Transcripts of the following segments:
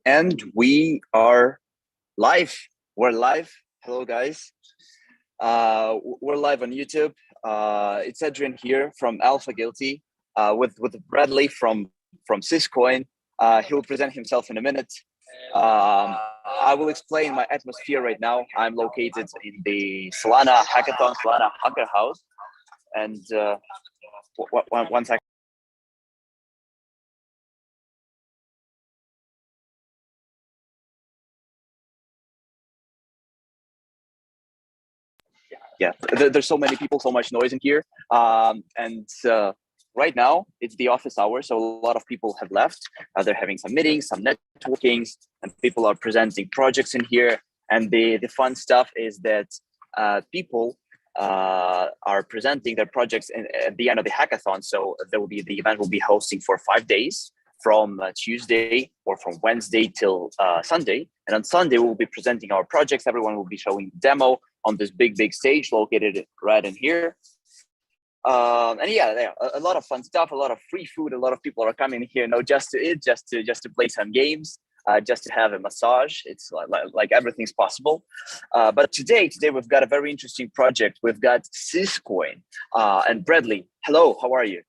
And we are live. We're live. Hello, guys. We're live on YouTube. It's Adrian here from AlphaGuilty with Bradley from Syscoin. He will present himself in a minute. I will explain my atmosphere right now. I'm located in the Solana Hackathon, Solana Hacker House. And one second. Yeah, there's so many people, so much noise in here. Right now it's the office hours, so a lot of people have left. They're having some meetings, some networkings, and people are presenting projects in here. And the fun stuff is that people are presenting their projects at the end of the hackathon. So the event will be hosting for 5 days, from Tuesday or from Wednesday till Sunday. And on Sunday, we'll be presenting our projects. Everyone will be showing demo on this big stage located right in here. And yeah, a lot of fun stuff, a lot of free food. A lot of people are coming here, just to play some games, just to have a massage. It's like everything's possible. But today we've got a very interesting project. We've got Syscoin. And Bradley, hello, how are you?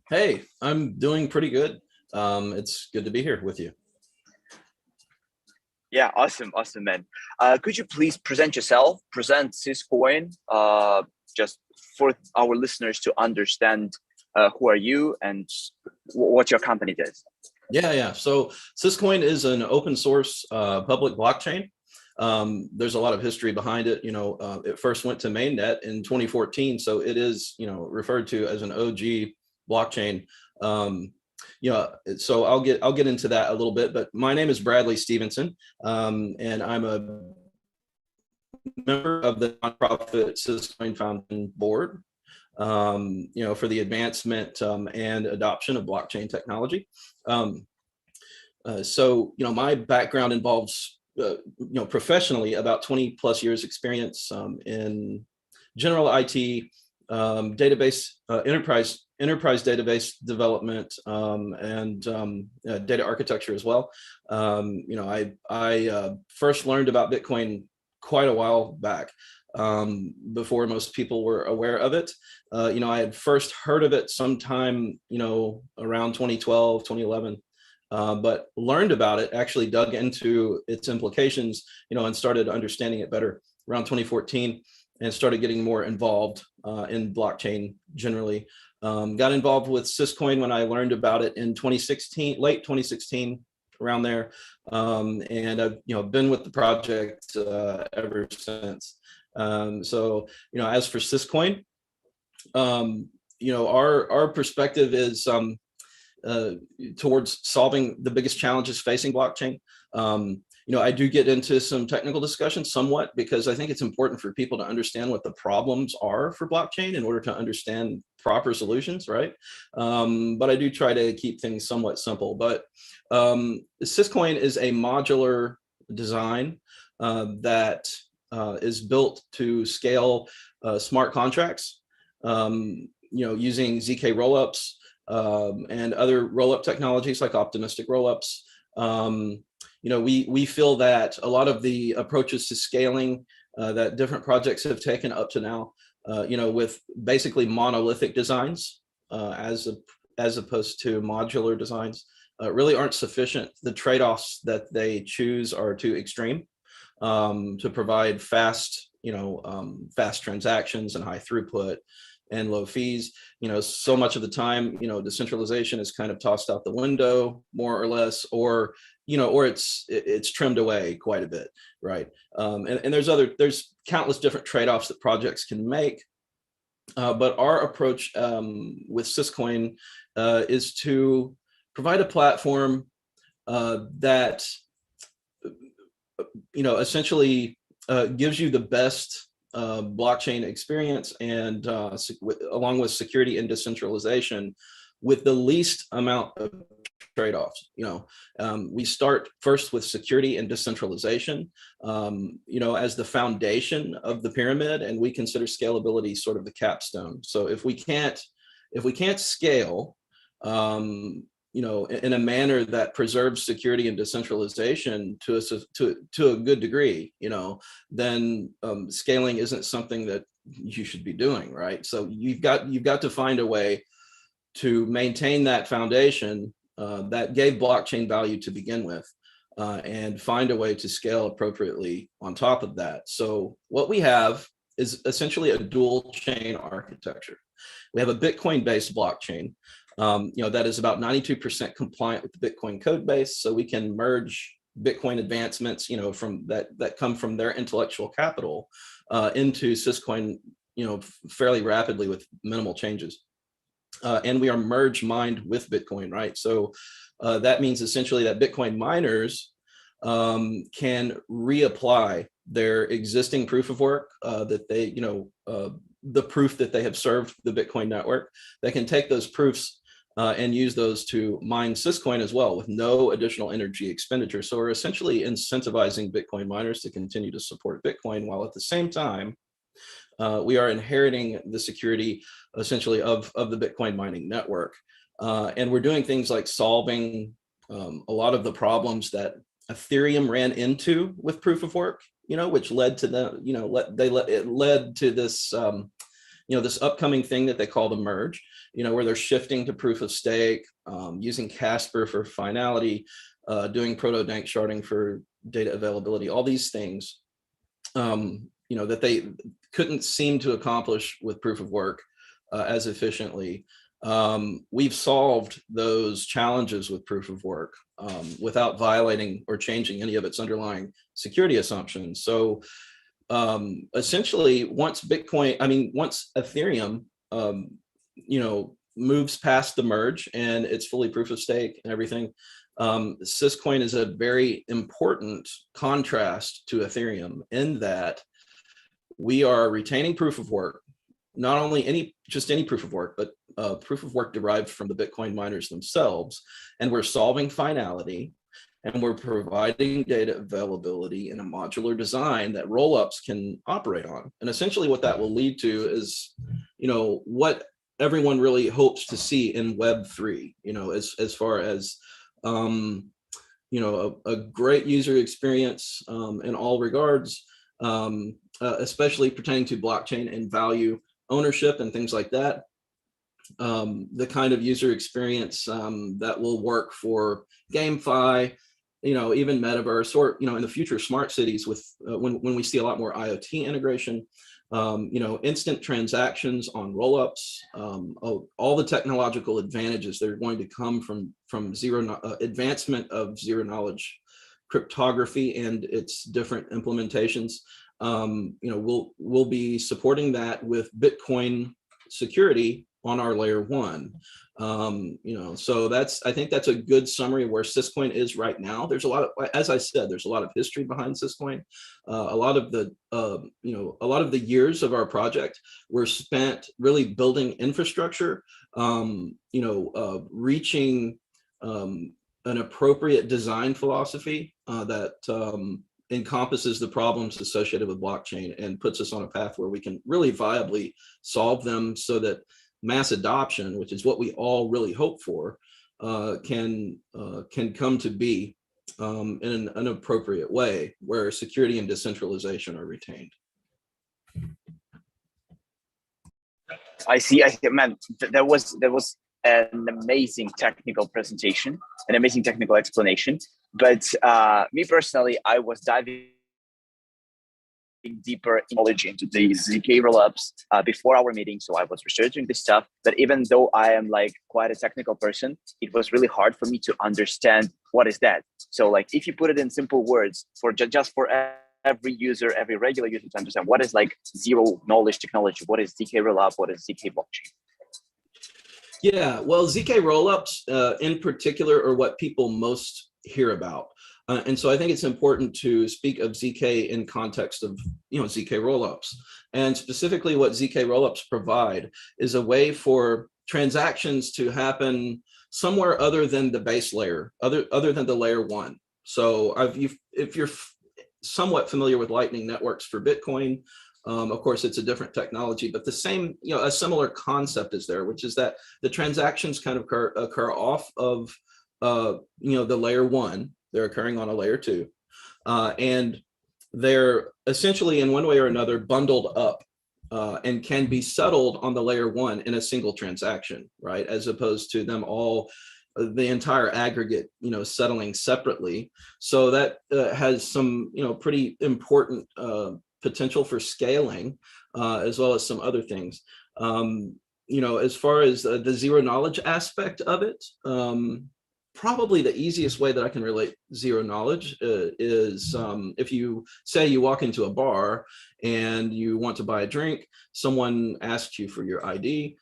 Hey, I'm doing pretty good. It's good to be here with you. Yeah, awesome, man. Could you please present yourself, present Syscoin, just for our listeners to understand who are you and what your company does? Yeah. So Syscoin is an open source public blockchain. There's a lot of history behind it. It first went to mainnet in 2014, so it is referred to as an OG blockchain. So I'll get into that a little bit, but my name is Bradley Stephenson, and I'm a member of the nonprofit Syscoin Foundation board, for the advancement and adoption of blockchain technology. So my background involves, professionally about 20 plus years experience in general IT, database, enterprise database development, and data architecture as well. I first learned about Bitcoin quite a while back, before most people were aware of it. I had first heard of it sometime, around 2012, 2011. But learned about it, actually dug into its implications, and started understanding it better around 2014, and started getting more involved in blockchain generally. Got involved with Syscoin when I learned about it in 2016, late 2016, around there. And I've been with the project ever since. So as for Syscoin, our perspective is towards solving the biggest challenges facing blockchain. I do get into some technical discussion somewhat, because I think it's important for people to understand what the problems are for blockchain in order to understand proper solutions, right? But I do try to keep things somewhat simple. But Syscoin is a modular design that is built to scale smart contracts, using ZK Rollups and other rollup technologies like optimistic rollups. We feel that a lot of the approaches to scaling that different projects have taken up to now, with basically monolithic designs as opposed to modular designs, really aren't sufficient. The trade-offs that they choose are too extreme to provide fast transactions and high throughput and low fees. So much of the time, decentralization is kind of tossed out the window, more or less, or it's trimmed away quite a bit, right? And there's countless different trade-offs that projects can make. But our approach with Syscoin is to provide a platform that essentially gives you the best blockchain experience, and along with security and decentralization, with the least amount of trade-offs. We start first with security and decentralization, as the foundation of the pyramid, and we consider scalability sort of the capstone. So if we can't scale, in a manner that preserves security and decentralization to a good degree, then scaling isn't something that you should be doing, right? So you've got to find a way to maintain that foundation that gave blockchain value to begin with, and find a way to scale appropriately on top of that. So what we have is essentially a dual chain architecture. We have a Bitcoin-based blockchain, that is about 92% compliant with the Bitcoin code base. So we can merge Bitcoin advancements, from that come from their intellectual capital into Syscoin, fairly rapidly with minimal changes. And we are merge mined with Bitcoin, right? So that means essentially that Bitcoin miners can reapply their existing proof of work that they, the proof that they have served the Bitcoin network. They can take those proofs and use those to mine Syscoin as well with no additional energy expenditure. So we're essentially incentivizing Bitcoin miners to continue to support Bitcoin, while at the same time, we are inheriting the security essentially of the Bitcoin mining network. And we're doing things like solving a lot of the problems that Ethereum ran into with proof of work, which led to it led to this, this upcoming thing that they call the merge, where they're shifting to proof of stake, using Casper for finality, doing proto-dank sharding for data availability, all these things, that they couldn't seem to accomplish with proof of work as efficiently. We've solved those challenges with proof of work without violating or changing any of its underlying security assumptions. So essentially, once Ethereum, moves past the merge and it's fully proof of stake and everything, Syscoin is a very important contrast to Ethereum in that we are retaining proof of work, not only any proof of work, but proof of work derived from the Bitcoin miners themselves. And we're solving finality, and we're providing data availability in a modular design that rollups can operate on. And essentially what that will lead to is, what everyone really hopes to see in Web3, as far as, a great user experience in all regards, especially pertaining to blockchain and value ownership and things like that. The kind of user experience that will work for GameFi, even Metaverse, or in the future smart cities with when we see a lot more IoT integration, instant transactions on rollups, all the technological advantages that are going to come from advancement of zero knowledge cryptography and its different implementations. We'll be supporting that with Bitcoin security on our layer one. So I think that's a good summary of where Syscoin is right now. There's a lot of, as I said, there's a lot of history behind Syscoin. A lot of the years of our project were spent really building infrastructure, reaching an appropriate design philosophy that encompasses the problems associated with blockchain and puts us on a path where we can really viably solve them so that mass adoption, which is what we all really hope for, can come to be in an appropriate way where security and decentralization are retained. I see. Man, there was an amazing technical presentation, an amazing technical explanation. But me personally, I was diving deeper knowledge into the ZK Rollups before our meeting. So I was researching this stuff. But even though I am quite a technical person, it was really hard for me to understand what is that. So if you put it in simple words for just for every user, every regular user to understand what is zero knowledge technology, what is ZK Rollup, what is ZK blockchain? Yeah, well, ZK Rollups in particular are what people most hear about. And so I think it's important to speak of ZK in context of, ZK Rollups. And specifically what ZK Rollups provide is a way for transactions to happen somewhere other than the base layer, other than the layer one. So if you're somewhat familiar with Lightning networks for Bitcoin, Of course, it's a different technology, but the same, a similar concept is there, which is that the transactions kind of occur off of, the layer 1. They're occurring on a layer 2, and they're essentially in one way or another bundled up and can be settled on the layer 1 in a single transaction, right? As opposed to them all, the entire aggregate, settling separately. So that has some, pretty important potential for scaling, as well as some other things. As far as the zero knowledge aspect of it, probably the easiest way that I can relate zero knowledge is if you say you walk into a bar and you want to buy a drink, someone asks you for your ID.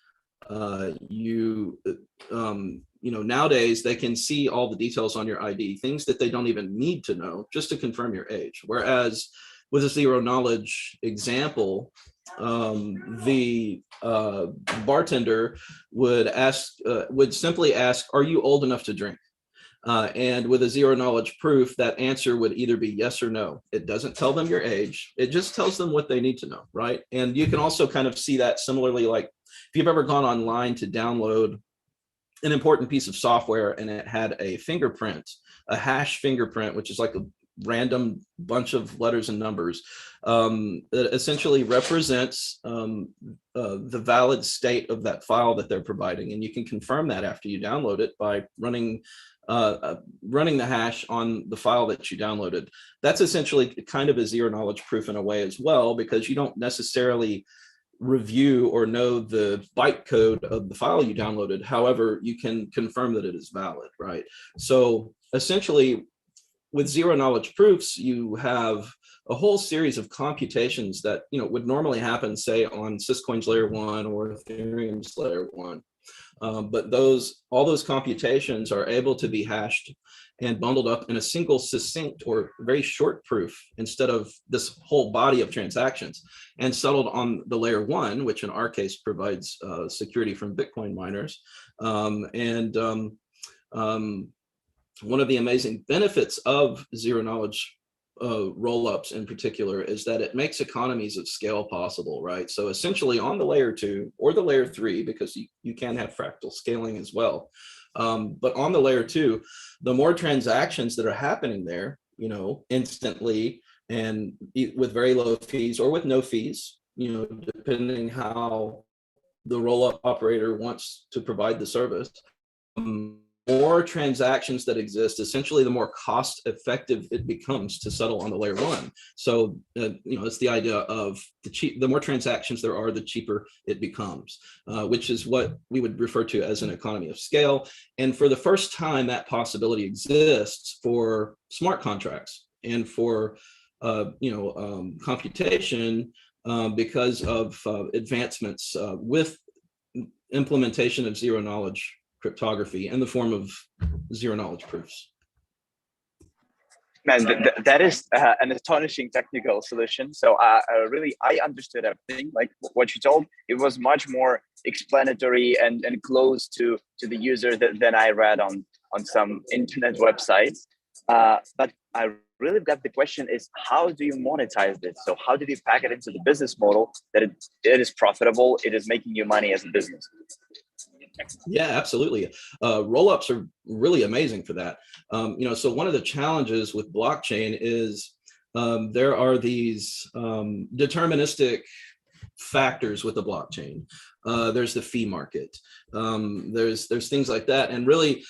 Nowadays they can see all the details on your ID, things that they don't even need to know just to confirm your age. Whereas with a zero knowledge example, the bartender would simply ask, "Are you old enough to drink?" And with a zero knowledge proof, that answer would either be yes or no. It doesn't tell them your age. It just tells them what they need to know, right? And you can also kind of see that similarly, like if you've ever gone online to download an important piece of software and it had a fingerprint, a hash fingerprint, which is like a random bunch of letters and numbers, that essentially represents the valid state of that file that they're providing. And you can confirm that after you download it by running the hash on the file that you downloaded. That's essentially kind of a zero knowledge proof in a way as well, because you don't necessarily review or know the bytecode of the file you downloaded. However, you can confirm that it is valid, right? So essentially, with zero knowledge proofs, you have a whole series of computations that would normally happen, say, on Syscoin's layer 1 or Ethereum's layer 1. But all those computations are able to be hashed and bundled up in a single succinct or very short proof instead of this whole body of transactions, and settled on the layer 1, which in our case provides security from Bitcoin miners. One of the amazing benefits of zero knowledge rollups in particular is that it makes economies of scale possible, right? So essentially on the layer 2 or the layer 3, because you can have fractal scaling as well. But on the layer 2, the more transactions that are happening there, instantly and with very low fees or with no fees, depending how the rollup operator wants to provide the service, more transactions that exist, essentially the more cost effective it becomes to settle on the layer 1. So, it's the idea of the more transactions there are, the cheaper it becomes, which is what we would refer to as an economy of scale. And for the first time, that possibility exists for smart contracts and for, computation because of advancements with implementation of zero knowledge cryptography in the form of zero knowledge proofs. Man, that is an astonishing technical solution. So I understood everything. Like what you told, it was much more explanatory and close to the user than I read on some internet websites. But I really got the question is, how do you monetize this? So how did you pack it into the business model that it is profitable, it is making you money as a business? Yeah, absolutely. Rollups are really amazing for that. So one of the challenges with blockchain is there are these deterministic factors with the blockchain. There's the fee market. There's things like that, and really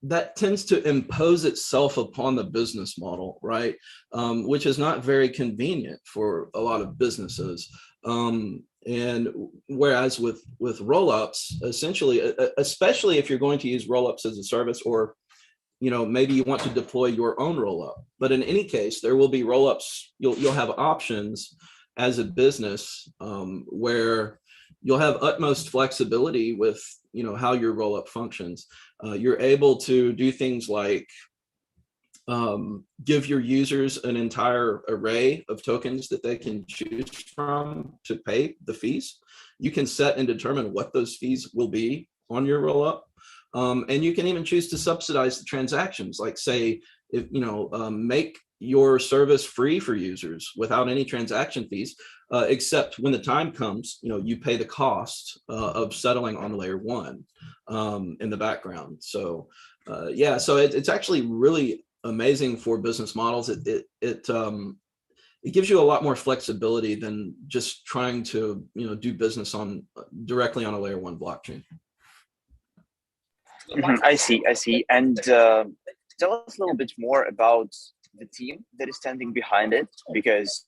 that tends to impose itself upon the business model, right? Which is not very convenient for a lot of businesses. And whereas with rollups, essentially, especially if you're going to use rollups as a service, or maybe you want to deploy your own rollup, but in any case, there will be rollups. You'll have options as a business where you'll have utmost flexibility with how your rollup functions. You're able to do things like give your users an entire array of tokens that they can choose from to pay the fees. You can set and determine what those fees will be on your rollup. And you can even choose to subsidize the transactions, like say, if make your service free for users without any transaction fees, except when the time comes, you pay the cost of settling on layer one in the background. So yeah, so it's actually really amazing for business models. It gives you a lot more flexibility than just trying to do business directly on a layer one blockchain. I see. And tell us a little bit more about the team that is standing behind it, because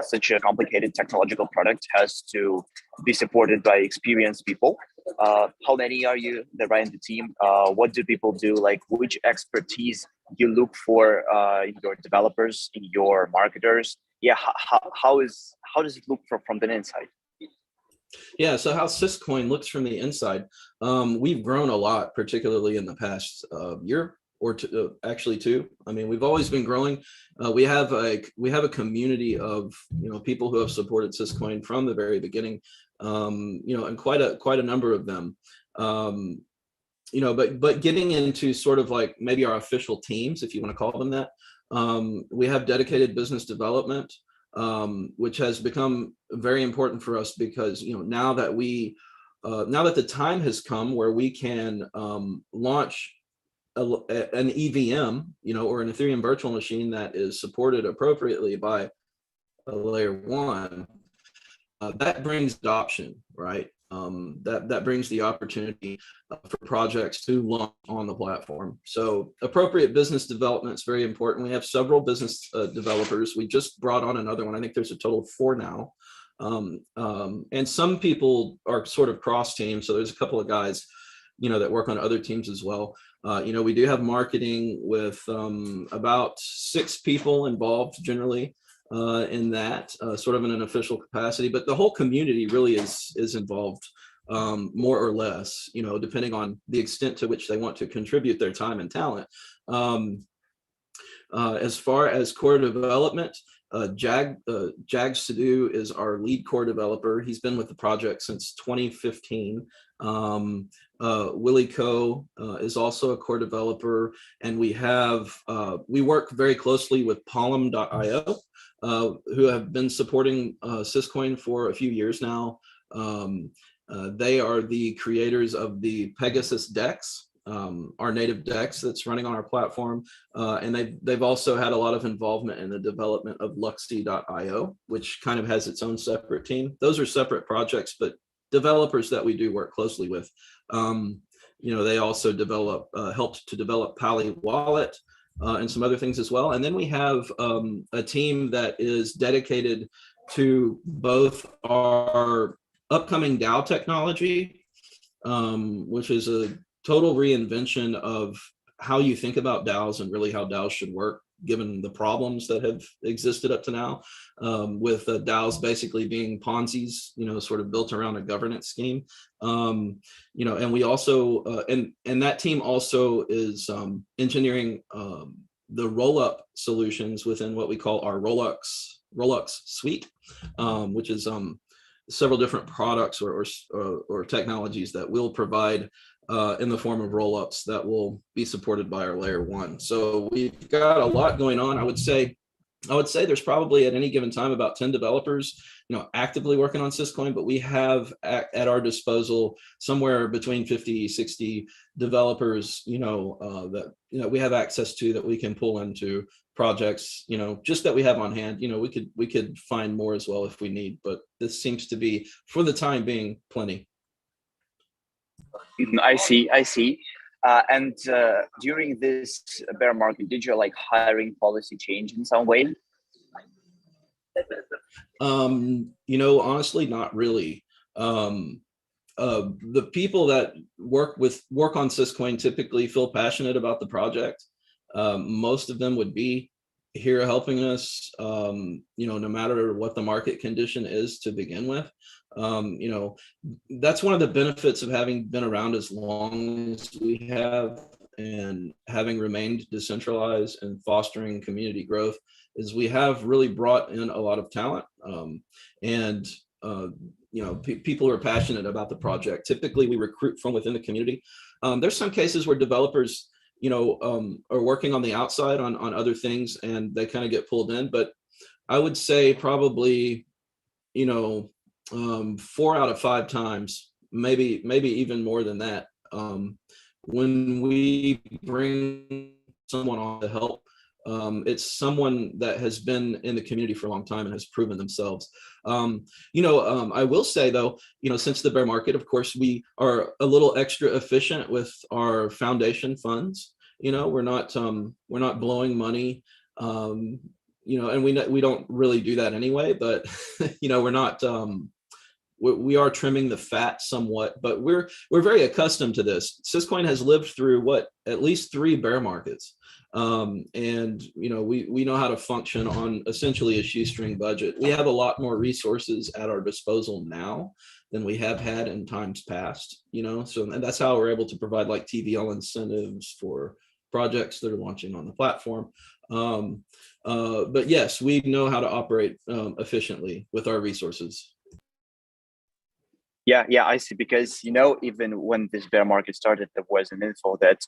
such a complicated technological product has to be supported by experienced people. How many are you that are in the team? What do people do? Like, which expertise you look for in your developers, in your marketers? Yeah, how does it look from the inside? Yeah, so how Syscoin looks from the inside, we've grown a lot, particularly in the past year or actually two. I mean, we've always been growing. We have a community of people who have supported Syscoin from the very beginning, and quite a number of them. But getting into sort of like maybe our official teams, if you want to call them that, we have dedicated business development, which has become very important for us because now that the time has come where we can launch an EVM, or an Ethereum virtual machine that is supported appropriately by a layer one, that brings adoption, right? That brings the opportunity for projects to launch on the platform. So appropriate business development is very important. We have several business developers. We just brought on another one. I think there's a total of 4 now. And some people are sort of cross team. So there's a couple of guys, that work on other teams as well. We do have marketing with about 6 people involved generally in that, sort of in an official capacity, but the whole community really is involved, more or less, depending on the extent to which they want to contribute their time and talent. As far as core development, Jag Sidhu is our lead core developer. He's been with the project since 2015. Willie Ko is also a core developer, and we work very closely with Polum.io, who have been supporting Syscoin for a few years now. They are the creators of the Pegasus DEX, our native DEX that's running on our platform, and they've also had a lot of involvement in the development of Luxy.io, which kind of has its own separate team. Those are separate projects, but developers that we do work closely with. They also helped to develop Pali Wallet and some other things as well. And then we have a team that is dedicated to both our upcoming DAO technology, which is a total reinvention of how you think about DAOs and really how DAOs should work, given the problems that have existed up to now, with DAOs basically being Ponzi's, sort of built around a governance scheme. And we also, and that team also is engineering the roll-up solutions within what we call our Rollups suite, which is several different products or technologies that we'll provide in the form of rollups that will be supported by our layer one. So we've got a lot going on. I would say there's probably at any given time about 10 developers, actively working on Syscoin, but we have at our disposal somewhere between 50, 60 developers, that we have access to, that we can pull into projects, just that we have on hand. We could find more as well if we need, but this seems to be, for the time being, plenty. I see. And during this bear market, did your hiring policy change in some way? Honestly, not really. The people that work on Syscoin typically feel passionate about the project. Most of them would be here helping us, no matter what the market condition is to begin with. That's one of the benefits of having been around as long as we have and having remained decentralized and fostering community growth, is we have really brought in a lot of talent, and people are passionate about the project. Typically we recruit from within the community. There's some cases where developers are working on the outside on other things, and they kind of get pulled in. But I would say probably, 4 out of 5 times, maybe even more than that, when we bring someone on to help, it's someone that has been in the community for a long time and has proven themselves. I will say though, since the bear market, of course, we are a little extra efficient with our foundation funds. We're not blowing money, and we don't really do that anyway, but we're not, we are trimming the fat somewhat, but we're very accustomed to this. Syscoin has lived through at least 3 bear markets. And we know how to function on essentially a shoestring budget. We have a lot more resources at our disposal now than we have had in times past, and that's how we're able to provide like TVL incentives for projects that are launching on the platform. But yes, we know how to operate efficiently with our resources. Yeah, I see. Because, even when this bear market started, there was an info that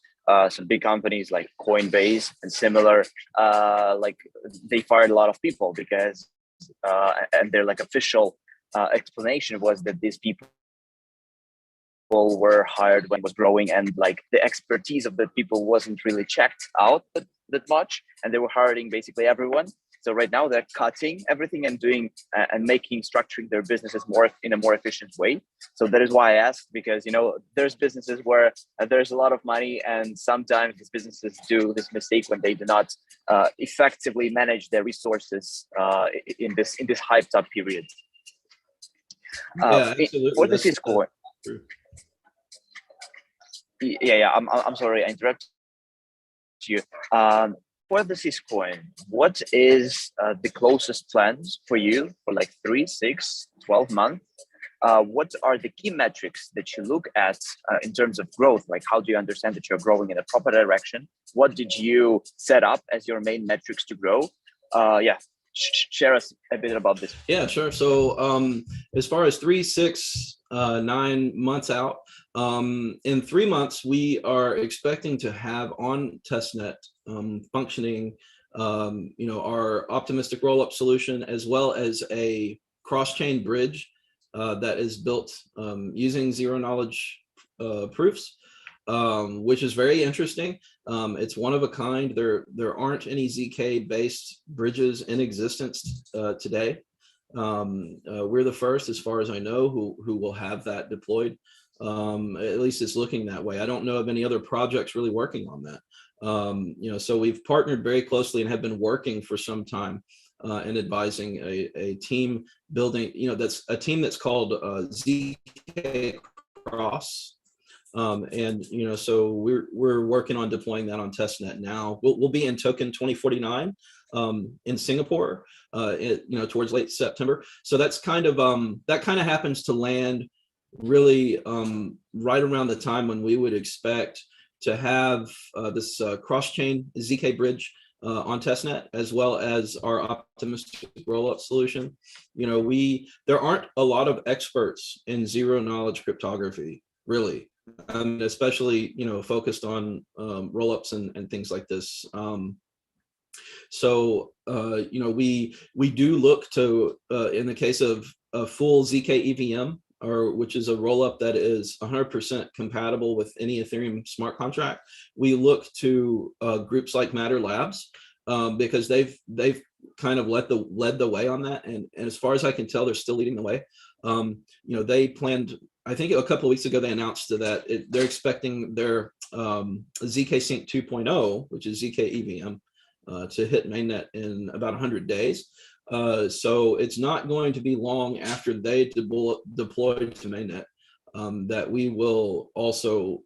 some big companies like Coinbase and similar, they fired a lot of people because, and their official explanation was that these people were hired when it was growing, and the expertise of the people wasn't really checked out that much, and they were hiring basically everyone. So right now they're cutting everything and doing and structuring their businesses in a more efficient way. So that is why I asked, because there's businesses where there's a lot of money, and sometimes these businesses do this mistake when they do not effectively manage their resources in this hyped up period. Yeah, absolutely. For the Cisco, I'm sorry, I interrupted you. For the Syscoin, what is the closest plans for you for 3, 6, 12 months? What are the key metrics that you look at in terms of growth? How do you understand that you're growing in a proper direction? What did you set up as your main metrics to grow? Share us a bit about this. Yeah, sure. So as far as 3, 6, 9 months out, in 3 months, we are expecting to have on testnet functioning, our optimistic rollup solution, as well as a cross-chain bridge that is built using zero-knowledge proofs, which is very interesting. It's one of a kind. There aren't any ZK-based bridges in existence today. We're the first, as far as I know, who will have that deployed. At least it's looking that way. I don't know of any other projects really working on that. So we've partnered very closely and have been working for some time and advising a team building, that's a team that's called ZK Cross. So we're working on deploying that on testnet now. We'll be in token 2049 in Singapore, towards late September. So that's that kind of happens to land really right around the time when we would expect to have this cross-chain ZK bridge on testnet, as well as our optimistic rollup solution. There aren't a lot of experts in zero-knowledge cryptography, really. Especially, focused on rollups and things like this. We do look to, in the case of a full ZK EVM, which is a rollup that is 100% compatible with any Ethereum smart contract, we look to groups like Matter Labs because they've kind of led the way on that, and as far as I can tell, they're still leading the way. They planned, I think a couple of weeks ago, they announced that they're expecting their ZK Sync 2.0, which is ZK EVM, to hit mainnet in about 100 days. So it's not going to be long after they deploy to mainnet that we will also,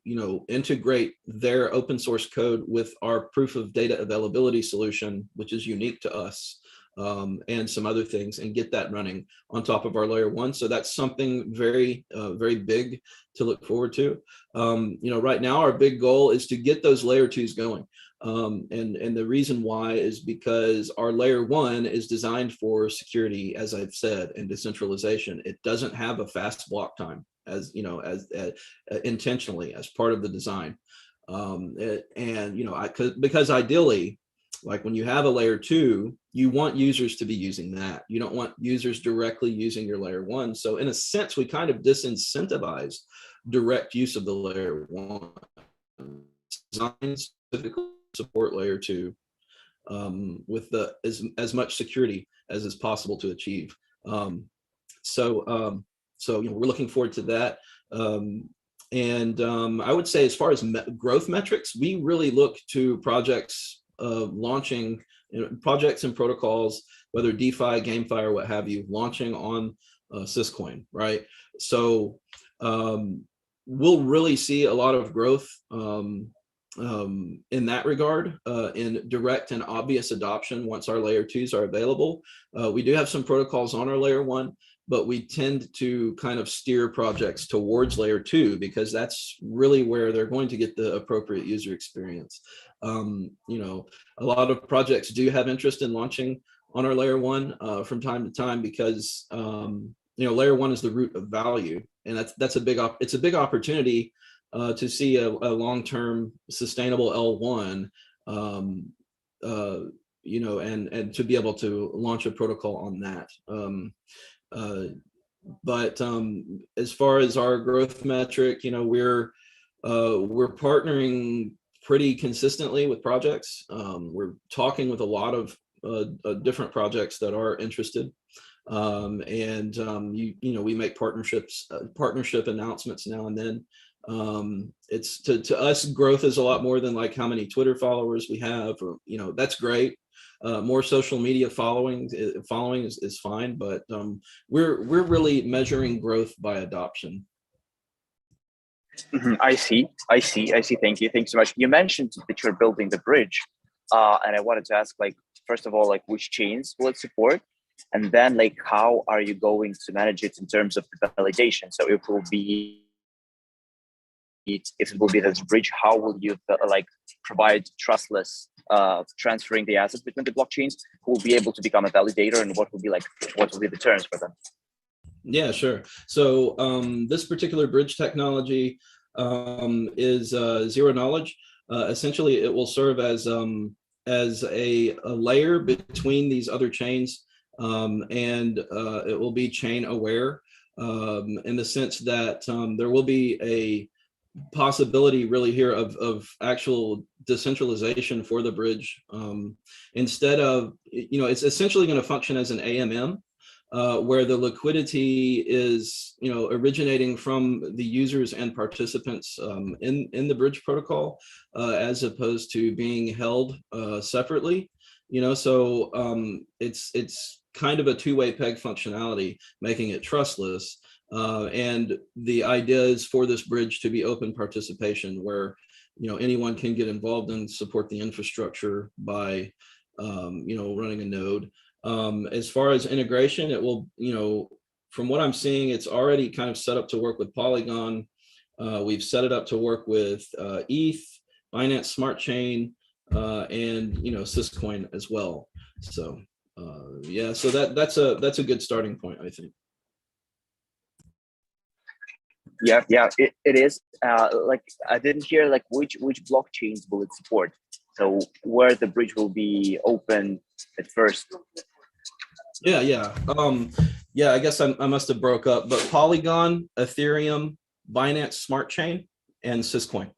integrate their open source code with our proof of data availability solution, which is unique to us. And some other things, and get that running on top of our layer 1. So that's something very, very big to look forward to. Right now our big goal is to get those layer 2s going. And the reason why is because our layer 1 is designed for security, as I've said, and decentralization. It doesn't have a fast block time, as intentionally as part of the design. And because ideally, like when you have a layer 2, you want users to be using that. You don't want users directly using your layer 1. So in a sense, we kind of disincentivize direct use of the layer 1. Designed specifically to support layer 2 with as much security as is possible to achieve. So we're looking forward to that. I would say as far as growth metrics, we really look to projects launching, projects and protocols, whether DeFi, GameFi, or what have you, launching on Syscoin, right? So we'll really see a lot of growth in that regard, in direct and obvious adoption once our layer 2s are available. We do have some protocols on our layer 1, but we tend to kind of steer projects towards layer 2 because that's really where they're going to get the appropriate user experience. A lot of projects do have interest in launching on our layer 1 from time to time because layer 1 is the root of value, and it's a big opportunity to see a long-term sustainable L1, and to be able to launch a protocol on that. But as far as our growth metric, we're partnering pretty consistently with projects. We're talking with a lot of different projects that are interested. We make partnership announcements now and then. It's to us, growth is a lot more than like how many Twitter followers we have, or that's great. More social media following is fine, but we're really measuring growth by adoption. I see. Thank you so much. You mentioned that you're building the bridge, and I wanted to ask, like, first of all, like, which chains will it support, and then like how are you going to manage it in terms of the validation? So if it will be this bridge, how will you provide trustless transferring the assets between the blockchains? Who will be able to become a validator, and what will be the terms for them? Yeah, sure. So this particular bridge technology is zero knowledge. Essentially, it will serve as a layer between these other chains, and it will be chain aware in the sense that there will be a possibility really here of actual decentralization for the bridge. Instead of, it's essentially going to function as an AMM, where the liquidity is, originating from the users and participants in the bridge protocol, as opposed to being held separately. So it's kind of a two-way peg functionality, making it trustless. And the idea is for this bridge to be open participation, where anyone can get involved and support the infrastructure by running a node. As far as integration, it will, from what I'm seeing, it's already kind of set up to work with Polygon. We've set it up to work with ETH, Binance Smart Chain, and Syscoin as well. So so that's a good starting point, I think. Yeah, it is. Like, I didn't hear like which blockchains will it support. So where the bridge will be open at first. Yeah. I guess I must have broke up, but Polygon, Ethereum, Binance Smart Chain, and Syscoin.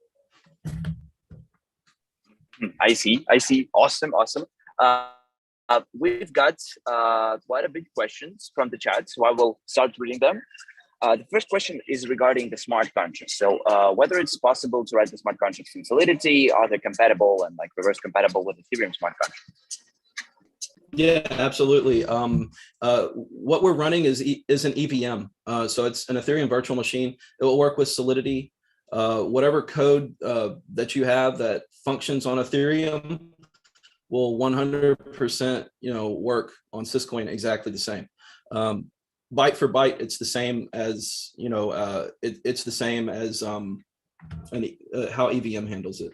I see. Awesome. We've got quite a bit questions from the chat, so I will start reading them. The first question is regarding the smart contracts. So whether it's possible to write the smart contracts in Solidity, are they compatible and like reverse compatible with Ethereum smart contracts? Yeah, absolutely. What we're running is an EVM. So it's an Ethereum virtual machine. It will work with Solidity. Whatever code that you have that functions on Ethereum will 100% work on Syscoin exactly the same. Byte for byte, it's the same as it's the same as how EVM handles it.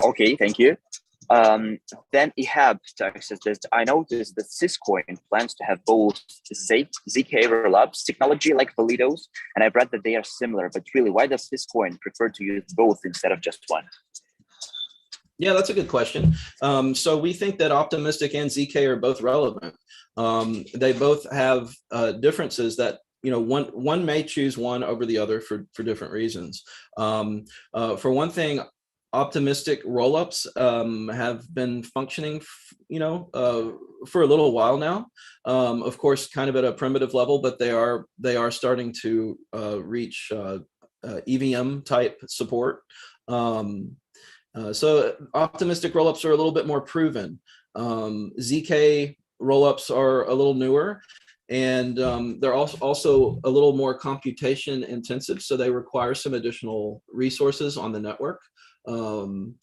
Okay, thank you. Then EHAB texts this. I noticed that Syscoin plans to have both ZK Rollups technology like Validos, and I've read that they are similar. But really, why does Syscoin prefer to use both instead of just one? Yeah, that's a good question. So we think that optimistic and ZK are both relevant. They both have differences that, one may choose one over the other for different reasons. For one thing, optimistic rollups have been functioning, for a little while now. Of course, kind of at a primitive level, but they are starting to reach EVM type support. So optimistic rollups are a little bit more proven. ZK rollups are a little newer, and they're also a little more computation intensive, so they require some additional resources on the network. So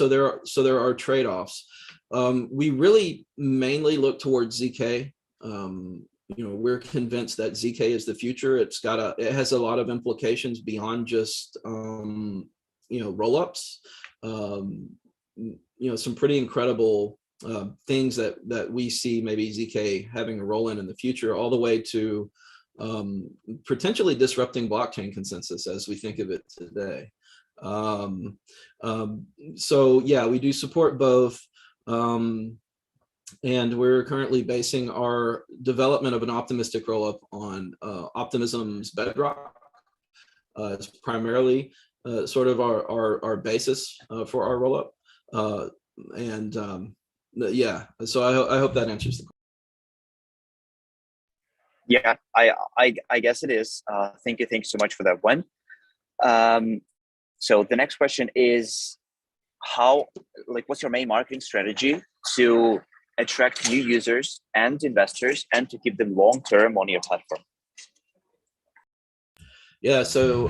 there are trade-offs. We really mainly look towards ZK. We're convinced that ZK is the future. It has a lot of implications beyond just rollups. Some pretty incredible things that we see maybe ZK having a role in the future, all the way to potentially disrupting blockchain consensus as we think of it today. So yeah, we do support both. And we're currently basing our development of an optimistic rollup on Optimism's Bedrock. It's primarily sort of our basis for our rollup. Yeah, so I hope that answers the question. Yeah, I guess it is. Thank you so much for that one. So the next question is, what's your main marketing strategy to attract new users and investors and to keep them long-term on your platform? Yeah, so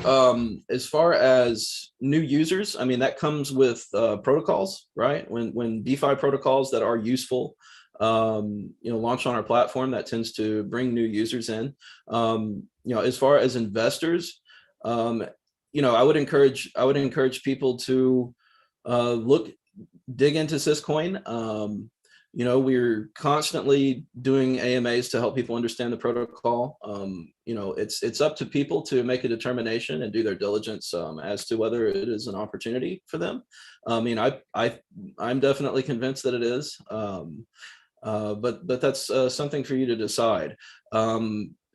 as far as new users, I mean, that comes with protocols, right? When DeFi protocols that are useful, launch on our platform, that tends to bring new users in. As far as investors, I would encourage people to dig into Syscoin. We're constantly doing AMAs to help people understand the protocol. It's up to people to make a determination and do their diligence as to whether it is an opportunity for them. I mean, I'm definitely convinced that it is, but that's something for you to decide.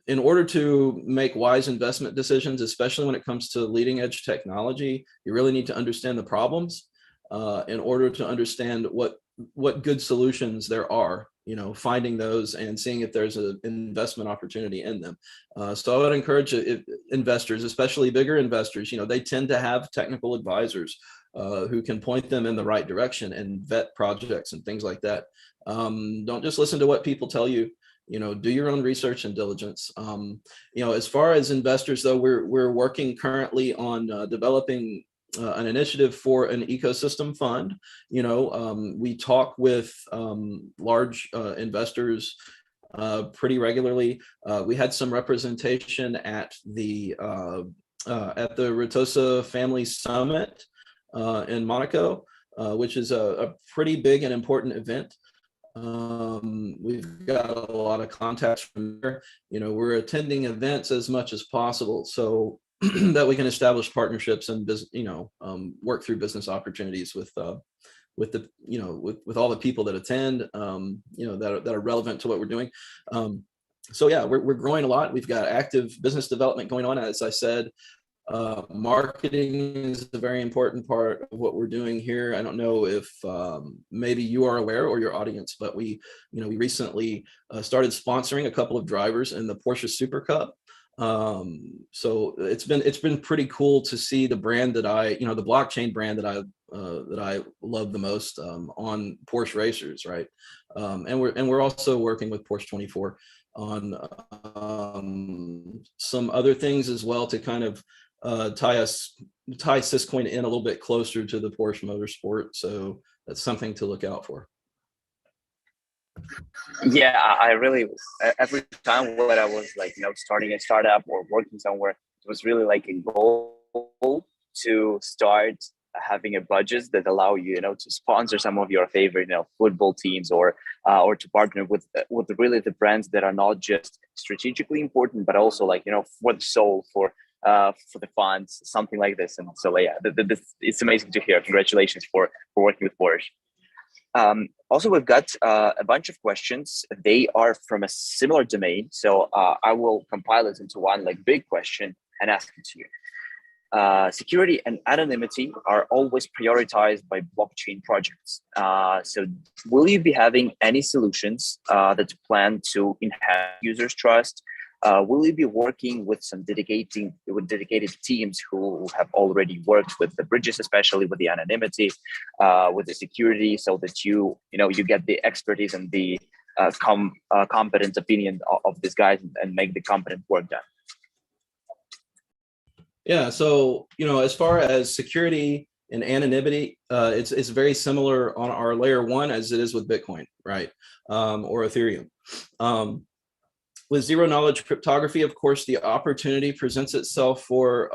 In order to make wise investment decisions, especially when it comes to leading edge technology, you really need to understand the problems in order to understand what good solutions there are, finding those and seeing if there's an investment opportunity in them. So I would encourage investors, especially bigger investors, they tend to have technical advisors who can point them in the right direction and vet projects and things like that. Don't just listen to what people tell you. Do your own research and diligence. As far as investors, though, we're working currently on developing an initiative for an ecosystem fund. We talk with large investors pretty regularly. We had some representation at the Retosa Family Summit in Monaco, which is a pretty big and important event. We've got a lot of contacts from there. We're attending events as much as possible so that we can establish partnerships and work through business opportunities with all the people that attend, that are relevant to what we're doing. So yeah, we're growing a lot. We've got active business development going on. As I said, marketing is a very important part of what we're doing here. I don't know if maybe you are aware or your audience, but we recently started sponsoring a couple of drivers in the Porsche Super Cup. So it's been pretty cool to see the brand that the blockchain brand that I love the most on Porsche racers, right? And we're also working with Porsche 24 on some other things as well to kind of tie Syscoin in a little bit closer to the Porsche motorsport. So that's something to look out for. Yeah, I really, every time when I was starting a startup or working somewhere, it was really like a goal to start having a budget that allow you, you know, to sponsor some of your favorite, you know, football teams, or to partner with really the brands that are not just strategically important, but also like, you know, for the soul, for the funds, something like this. And so yeah, it's amazing to hear. Congratulations for working with Boris. Also, we've got a bunch of questions. They are from a similar domain, so I will compile it into one like big question and ask it to you. Security and anonymity are always prioritized by blockchain projects. So will you be having any solutions that plan to enhance users' trust? Will you be working with some dedicated teams who have already worked with the bridges, especially with the anonymity, with the security, so that you get the expertise and the competent opinion of these guys and make the competent work done? Yeah, so as far as security and anonymity, it's very similar on our layer 1 as it is with Bitcoin, right? Or Ethereum. With zero knowledge cryptography, of course, the opportunity presents itself for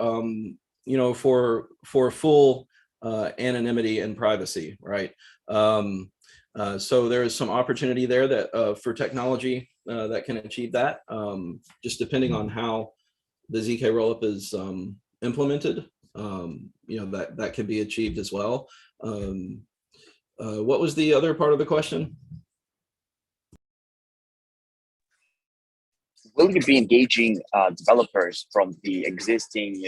for full anonymity and privacy, right? So there is some opportunity there that for technology that can achieve that, just depending on how the ZK Rollup is implemented. That can be achieved as well. What was the other part of the question? Will you be engaging developers from the existing,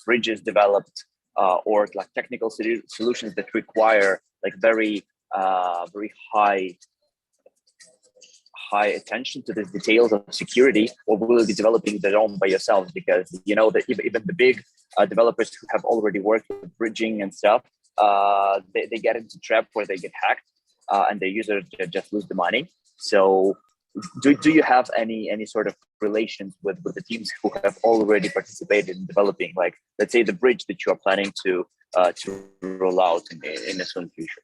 bridges developed or like technical solutions that require like very high attention to the details of security, or will you be developing their own by yourselves? Because that even the big developers who have already worked with bridging and stuff, they get into trap where they get hacked and their users just lose the money. So do you have any sort of relations with the teams who have already participated in developing, like, let's say, the bridge that you are planning to roll out in the soon future?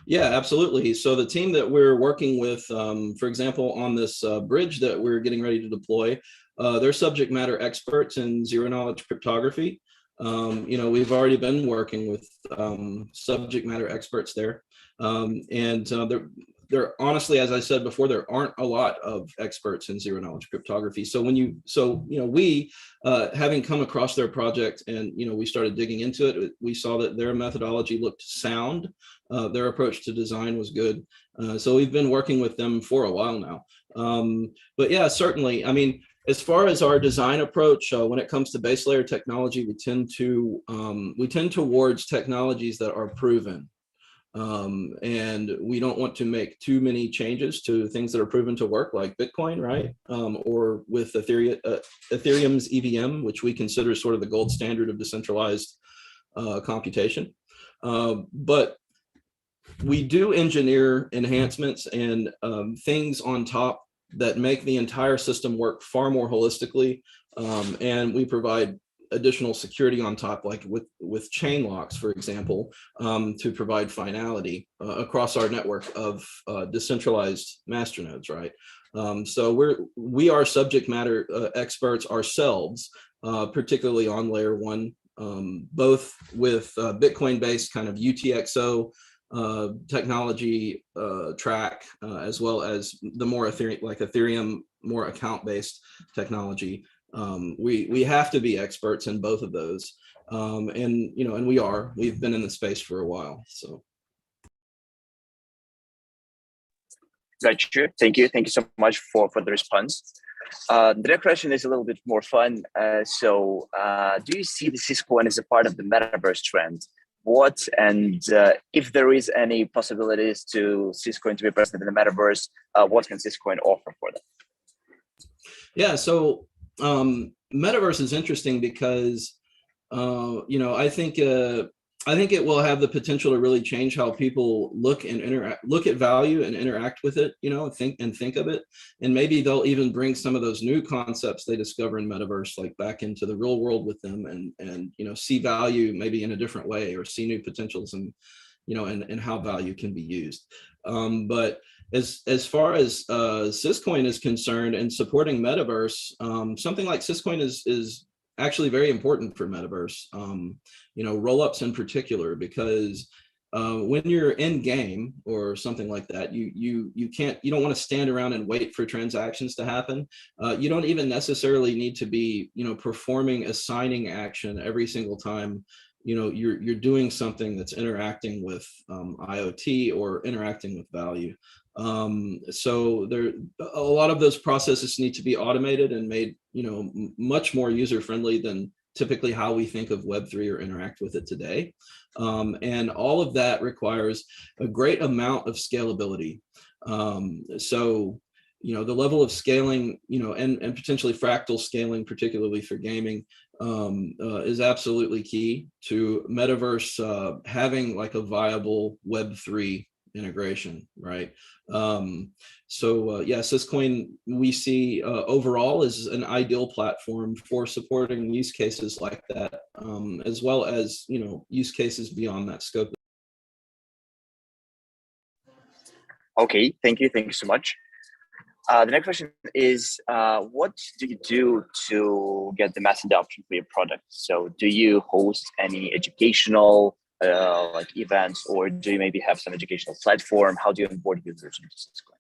Yeah, absolutely. So the team that we're working with, for example, on this bridge that we're getting ready to deploy, they're subject matter experts in zero knowledge cryptography. We've already been working with subject matter experts there. There honestly, as I said before, there aren't a lot of experts in zero knowledge cryptography. So we, having come across their project and, we started digging into it, we saw that their methodology looked sound. Their approach to design was good. So we've been working with them for a while now. But yeah, certainly. I mean, as far as our design approach, when it comes to base layer technology, we tend towards technologies that are proven. And we don't want to make too many changes to things that are proven to work, like Bitcoin, right? Or with Ethereum's EVM, which we consider sort of the gold standard of decentralized computation. But we do engineer enhancements and things on top that make the entire system work far more holistically. And we provide additional security on top, like with chain locks, for example, to provide finality across our network of decentralized masternodes, right? So we are subject matter experts ourselves, particularly on layer 1, both with Bitcoin-based kind of UTXO technology track, as well as the more Ethereum, more account-based technology. We have to be experts in both of those, and we've been in the space for a while. So gotcha. Thank you so much for the response. The next question is a little bit more fun. So do you see the Syscoin as a part of the Metaverse trend? What and if there is any possibilities to Syscoin to be present in the Metaverse, what can Syscoin offer for that? Yeah, so Metaverse is interesting because I think it will have the potential to really change how people look at value and interact with it, think of it. And maybe they'll even bring some of those new concepts they discover in Metaverse, like, back into the real world with them, and see value maybe in a different way, or see new potentials and how value can be used. But as far as Syscoin is concerned and supporting Metaverse, something like Syscoin is actually very important for Metaverse, you know, rollups in particular, because when you're in game or something like that, you don't want to stand around and wait for transactions to happen. You don't even necessarily need to be, you know, performing a signing action every single time, you know, you're doing something that's interacting with IoT or interacting with value. So there, a lot of those processes need to be automated and made, you know, much more user friendly than typically how we think of Web3 or interact with it today. And all of that requires a great amount of scalability. So, you know, the level of scaling, you know, and potentially fractal scaling, particularly for gaming, is absolutely key to Metaverse having like a viable Web3 integration, right? Yeah, Syscoin we see overall is an ideal platform for supporting use cases like that, as well as, you know, use cases beyond that scope. Okay, thank you so much. The next question is, what do you do to get the mass adoption for your product? So do you host any educational like events, or do you maybe have some educational platform? How do you onboard users into Cisco?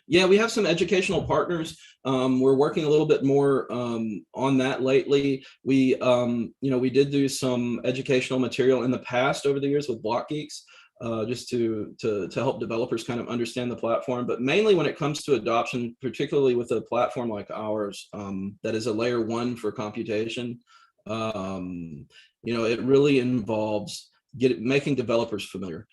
Yeah, we have some educational partners. We're working a little bit more on that lately. We, you know, we did do some educational material in the past over the years with Block Geeks, just to help developers kind of understand the platform. But mainly when it comes to adoption, particularly with a platform like ours, that is a layer 1 for computation, you know, it really involves making developers familiar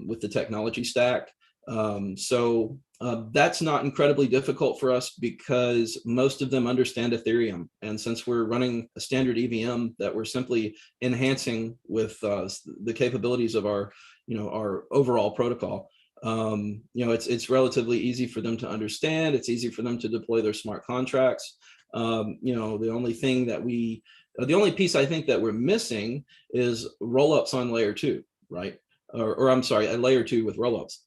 with the technology stack. That's not incredibly difficult for us because most of them understand Ethereum. And since we're running a standard EVM that we're simply enhancing with the capabilities of our, you know, our overall protocol, you know, it's relatively easy for them to understand. It's easy for them to deploy their smart contracts. You know, the only piece I think that we're missing is rollups on layer 2, right? Or I'm sorry, a layer 2 with rollups.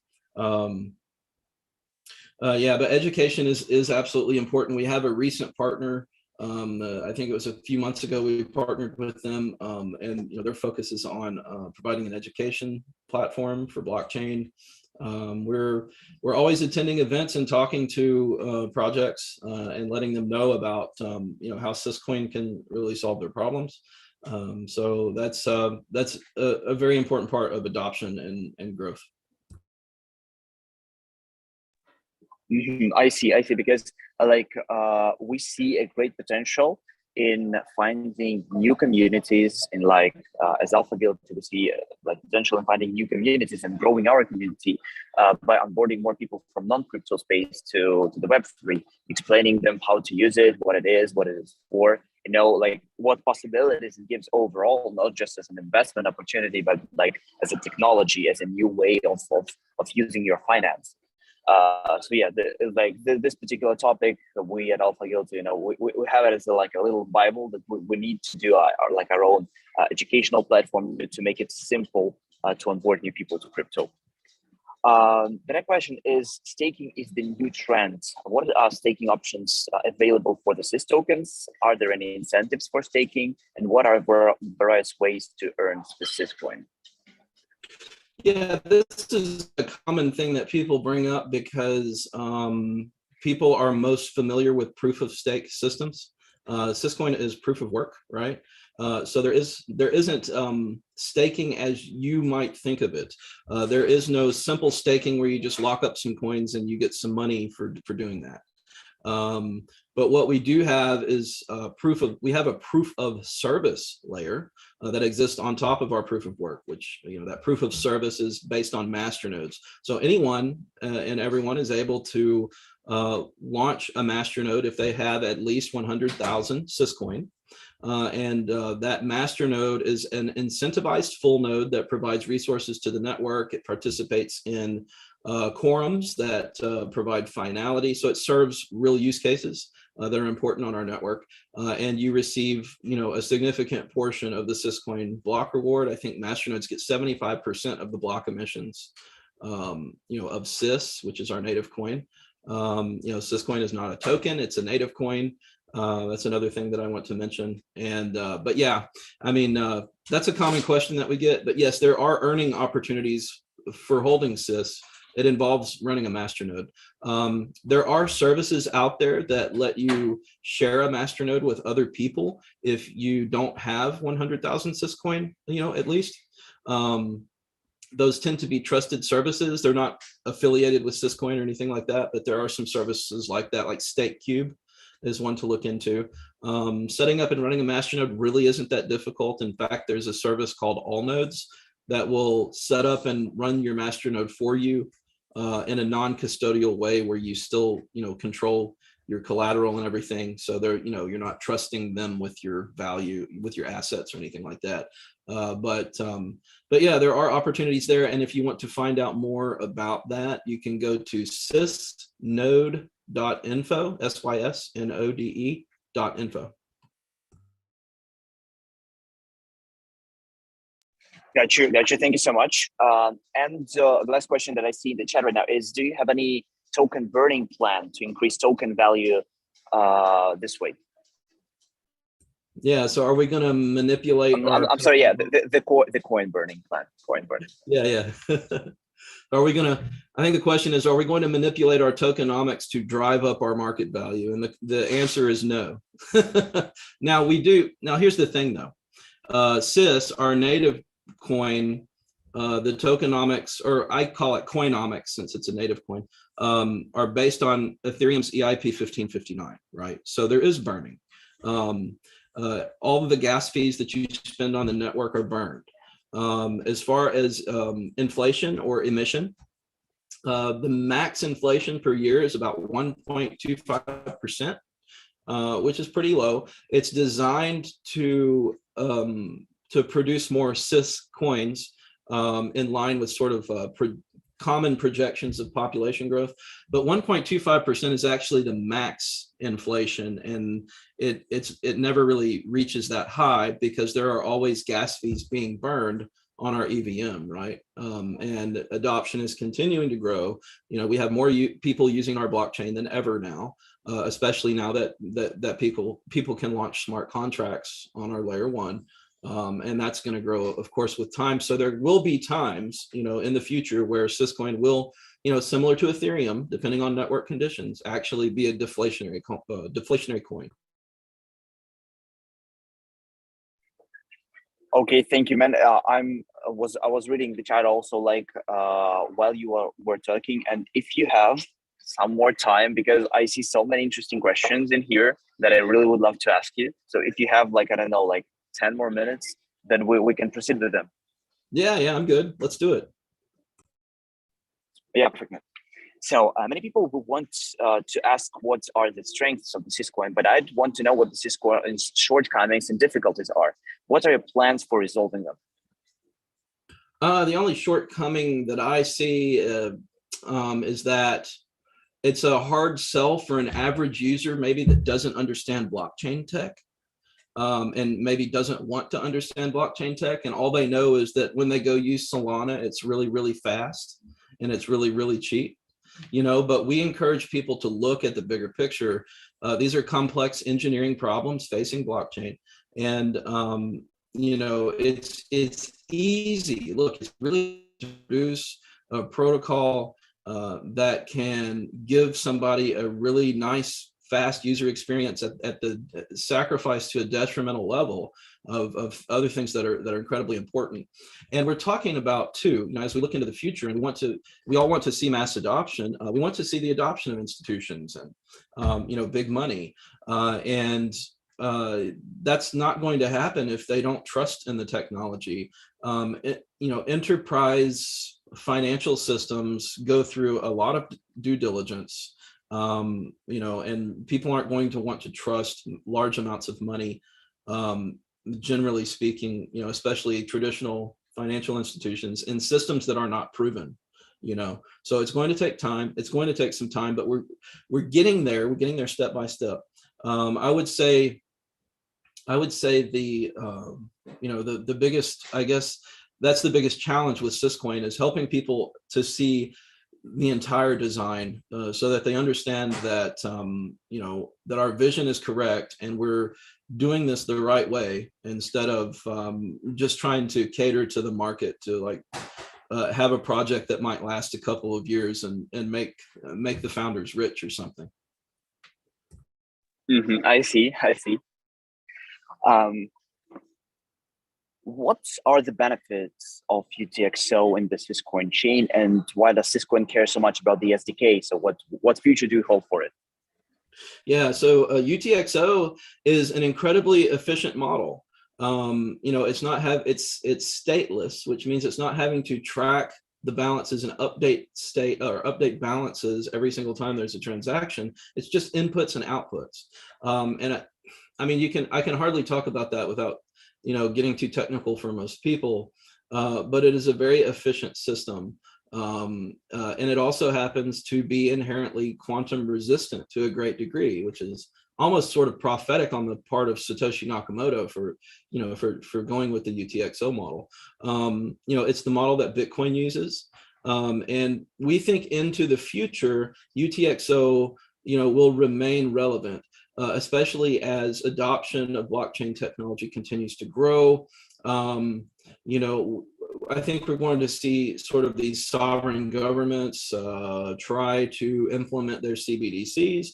Yeah, but education is absolutely important. We have a recent partner. I think it was a few months ago we partnered with them, and you know, their focus is on providing an education platform for blockchain. We're always attending events and talking to projects and letting them know about you know, how Syscoin can really solve their problems. So that's a very important part of adoption and growth. I see, because we see a great potential in finding new communities in as AlphaGuilty, we see like potential in finding new communities and growing our community by onboarding more people from non-crypto space to the Web3, explaining them how to use it, what it is for, you know, like what possibilities it gives overall, not just as an investment opportunity, but like as a technology, as a new way of using your finance. So yeah, this particular topic, we at AlphaGuilty, you know, we have it as a little Bible that we need to do our own educational platform to make it simple to onboard new people to crypto. The next question is, staking is the new trend. What are staking options available for the Sys tokens? Are there any incentives for staking? And what are various ways to earn the Syscoin? Yeah, this is a common thing that people bring up because people are most familiar with proof of stake systems. Syscoin is proof of work, right? So there isn't staking as you might think of it. There is no simple staking where you just lock up some coins and you get some money for doing that. But what we do have is we have a proof of service layer that exists on top of our proof of work, which, you know, that proof of service is based on masternodes. So anyone and everyone is able to launch a masternode if they have at least 100,000 Syscoin. That masternode is an incentivized full node that provides resources to the network. It participates in quorums that provide finality. So it serves real use cases that are important on our network. And you receive, you know, a significant portion of the Syscoin block reward. I think masternodes get 75% of the block emissions, you know, of Sys, which is our native coin. You know, Syscoin is not a token, it's a native coin. That's another thing that I want to mention. And but yeah, I mean, that's a common question that we get. But yes, there are earning opportunities for holding Sys. It involves running a masternode. There are services out there that let you share a masternode with other people if you don't have 100,000 Syscoin, at least. Those tend to be trusted services. They're not affiliated with Syscoin or anything like that, but there are some services like that, like StakeCube is one to look into. Setting up and running a masternode really isn't that difficult. In fact, there's a service called Allnodes that will set up and run your masternode for you in a non-custodial way, where you still, control your collateral and everything. So they're, you're not trusting them with your value, with your assets or anything like that. But yeah, there are opportunities there. And if you want to find out more about that, you can go to sysnode.info, SYSNODE.info. Got you. Thank you so much. And the last question that I see in the chat right now is, do you have any token burning plan to increase token value this way? Yeah. So are we going to manipulate? I'm sorry. Yeah, the coin burning plan. Coin burning. Yeah. Are we going to? I think the question is, are we going to manipulate our tokenomics to drive up our market value? And the answer is no. Now we do. Now here's the thing, though. Sys, our native coin, the tokenomics, or I call it coinomics since it's a native coin, are based on Ethereum's EIP 1559, right? So there is burning. All of the gas fees that you spend on the network are burned. As far as inflation or emission, the max inflation per year is about 1.25%, which is pretty low. It's designed to produce more Sys coins in line with sort of common projections of population growth, but 1.25% is actually the max inflation, and it never really reaches that high because there are always gas fees being burned on our EVM, right? And adoption is continuing to grow. We have more people using our blockchain than ever now, especially now that people can launch smart contracts on our layer 1. And that's going to grow, of course, with time. So there will be times, in the future where Syscoin will, similar to Ethereum, depending on network conditions, actually be a deflationary coin. Okay, thank you, man. I was reading the chat also, like while you were talking, and if you have some more time, because I see so many interesting questions in here that I really would love to ask you. So if you have, like, I don't know, like 10 more minutes, then we can proceed with them. Yeah, I'm good. Let's do it. Yeah, perfect. So many people will want to ask what are the strengths of the Syscoin, but I'd want to know what the Syscoin's shortcomings and difficulties are. What are your plans for resolving them? The only shortcoming that I see is that it's a hard sell for an average user, maybe that doesn't understand blockchain tech. And maybe doesn't want to understand blockchain tech, and all they know is that when they go use Solana, it's really, really fast and it's really, really cheap. But we encourage people to look at the bigger picture. These are complex engineering problems facing blockchain, and it's easy. Look, it's really to produce a protocol that can give somebody a really nice, fast user experience at the sacrifice to a detrimental level of other things that are incredibly important. And we're talking about too, as we look into the future, and we all want to see mass adoption. We want to see the adoption of institutions and big money, and that's not going to happen if they don't trust in the technology. Enterprise financial systems go through a lot of due diligence. And people aren't going to want to trust large amounts of money, generally speaking, especially traditional financial institutions, in systems that are not proven, so it's going to take time. It's going to take some time, but we're getting there. We're getting there step by step. I would say the biggest, I guess that's the biggest challenge with Syscoin, is helping people to see the entire design so that they understand that, that our vision is correct and we're doing this the right way instead of just trying to cater to the market to like have a project that might last a couple of years and make the founders rich or something. I see. What are the benefits of UTXO in the Syscoin chain, and why does Syscoin care so much about the SDK? So what future do you hold for it? Yeah, so UTXO is an incredibly efficient model. It's stateless, which means it's not having to track the balances and update state or update balances every single time there's a transaction. It's just inputs and outputs. I can hardly talk about that without getting too technical for most people, but it is a very efficient system. And it also happens to be inherently quantum resistant to a great degree, which is almost sort of prophetic on the part of Satoshi Nakamoto for going with the UTXO model. It's the model that Bitcoin uses. And we think into the future, UTXO, will remain relevant, especially as adoption of blockchain technology continues to grow. I think we're going to see sort of these sovereign governments try to implement their CBDCs.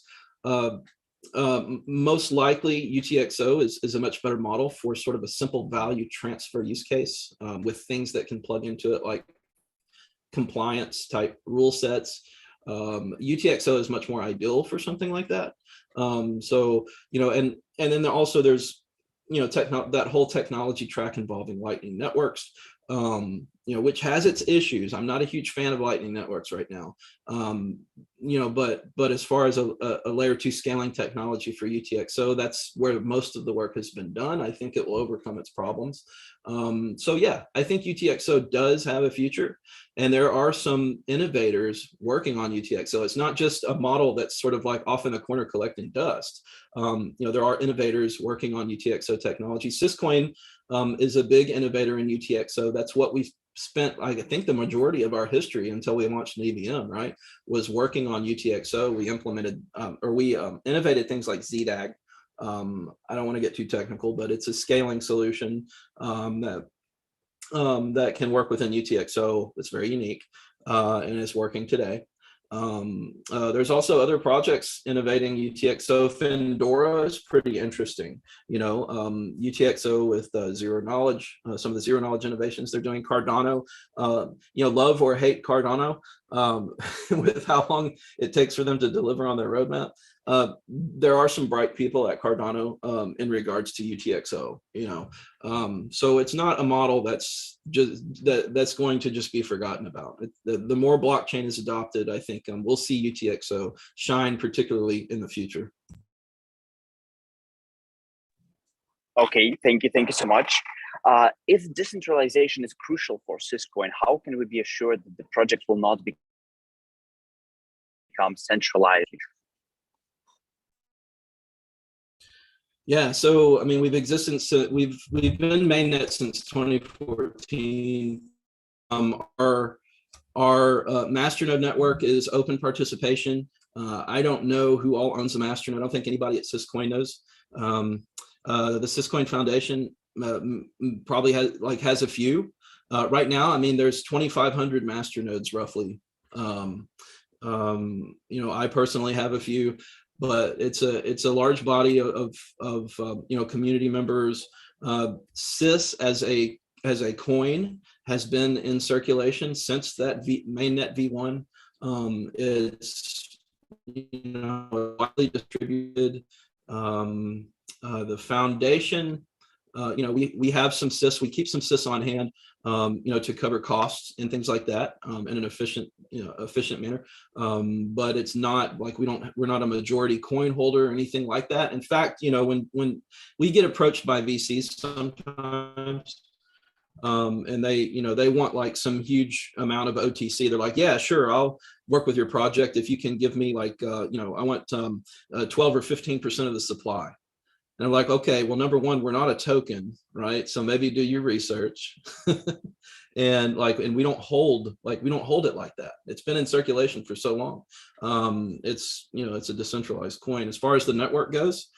Most likely UTXO is a much better model for sort of a simple value transfer use case with things that can plug into it like compliance type rule sets. UTXO is much more ideal for something like that. And then there's that whole technology track involving Lightning networks, which has its issues. I'm not a huge fan of Lightning networks right now. But as far as a layer 2 scaling technology for UTXO, that's where most of the work has been done. I think it will overcome its problems. I think UTXO does have a future, and there are some innovators working on UTXO. It's not just a model that's sort of like off in a corner collecting dust. There are innovators working on UTXO technology. Syscoin is a big innovator in UTXO. That's what we spent, I think, the majority of our history until we launched an EVM, right, was working on UTXO. We implemented innovated things like ZDAG. I don't want to get too technical, but it's a scaling solution that can work within UTXO. It's very unique and is working today. There's also other projects innovating UTXO. Findora is pretty interesting. UTXO with zero knowledge, some of the zero knowledge innovations they're doing. Cardano, love or hate Cardano with how long it takes for them to deliver on their roadmap. There are some bright people at Cardano in regards to UTXO, so it's not a model that's going to just be forgotten about. The more blockchain is adopted, I think we'll see UTXO shine, particularly in the future. Okay, thank you so much. If decentralization is crucial for Syscoin, how can we be assured that the project will not become centralized? Yeah, so we've been mainnet since 2014. Our masternode network is open participation. I don't know who all owns the masternode. I don't think anybody at Syscoin knows. The Syscoin Foundation probably has a few. Right now, there's 2,500 masternodes roughly. I personally have a few, but it's a large body of community members. Sys as a coin has been in circulation since that mainnet V1. It's widely distributed. The foundation, we have some Sys. We keep some Sys on hand, to cover costs and things like that in an efficient manner. But it's not like we're not a majority coin holder or anything like that. In fact, when we get approached by VCs sometimes, and they want like some huge amount of OTC. They're like, yeah, sure, I'll work with your project if you can give me like, I want 12 or 15% of the supply. And I'm like, okay, well, number one, we're not a token, right? So maybe do your research. And we don't hold it like that. It's been in circulation for so long. It's, it's a decentralized coin. As far as the network goes,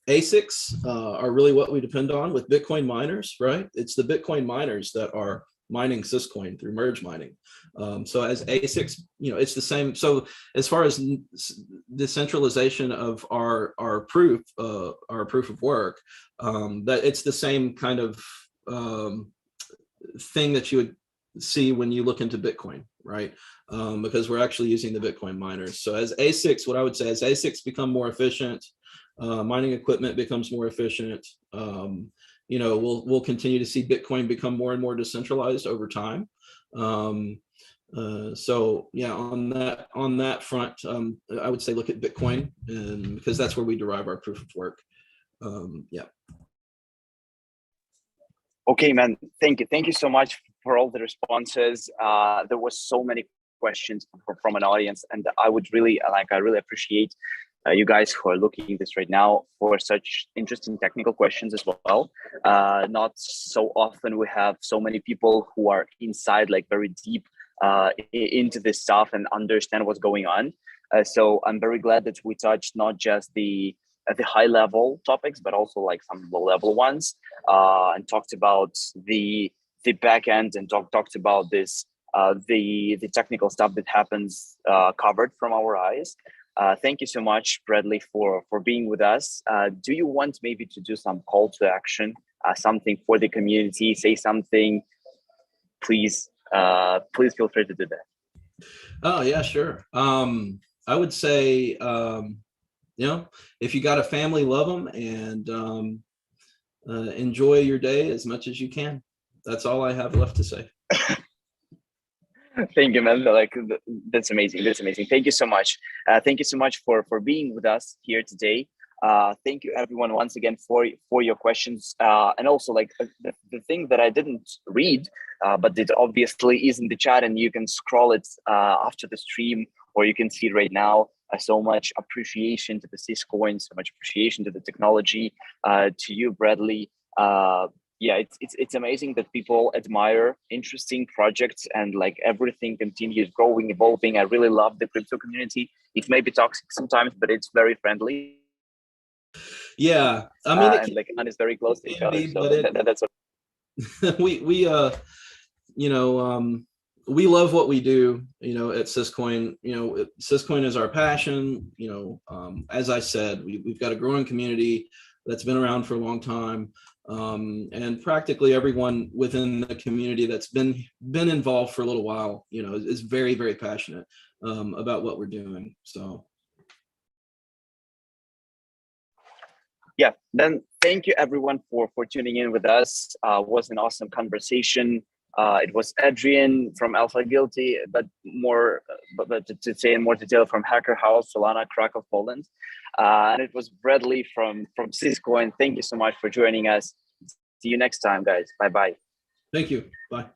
ASICs are really what we depend on with Bitcoin miners, right? It's the Bitcoin miners that are mining Syscoin through merge mining. So as ASICs, it's the same. So as far as decentralization of our proof of work, that it's the same kind of thing that you would see when you look into Bitcoin, right? Because we're actually using the Bitcoin miners. So as ASICs, what I would say is ASICs become more efficient, mining equipment becomes more efficient. We'll continue to see Bitcoin become more and more decentralized over time. So yeah, on that front, I would say look at Bitcoin, and because that's where we derive our proof of work. Yeah. Okay, man. Thank you so much for all the responses. There was so many questions from an audience, and I really appreciate you guys who are looking at this right now for such interesting technical questions as well. Not so often we have so many people who are inside, like very deep into this stuff and understand what's going on. So I'm very glad that we touched not just the high level topics, but also like some low level ones, and talked about the back end, and talked about this the technical stuff that happens covered from our eyes. Thank you so much, Bradley, for being with us. Do you want maybe to do some call to action, something for the community, say something? Please feel free to do that. Oh yeah, sure. I would say, if you got a family, love them, and enjoy your day as much as you can. That's all I have left to say. Thank you, man. That's amazing. That's amazing. Thank you so much. Thank you so much for being with us here today. Thank you, everyone, once again for your questions. And also, the thing that I didn't read, but it obviously is in the chat, and you can scroll it after the stream, or you can see it right now. So much appreciation to the Syscoin, so much appreciation to the technology, to you, Bradley. Yeah, it's amazing that people admire interesting projects, and everything continues growing, evolving. I really love the crypto community. It may be toxic sometimes, but it's very friendly. Yeah, I mean, and it's very close to each other. So that's what we love what we do, at Syscoin. Syscoin is our passion. As I said, we've got a growing community that's been around for a long time. And practically everyone within the community that's been involved for a little while, is very, very passionate about what we're doing. So. Yeah, then thank you everyone for tuning in with us. It was an awesome conversation. It was Adrian from AlphaGuilty, but to say in more detail, from Hacker House, Solana, Krakow, Poland. And it was Bradley from Cisco. And thank you so much for joining us. See you next time, guys. Bye-bye. Thank you. Bye.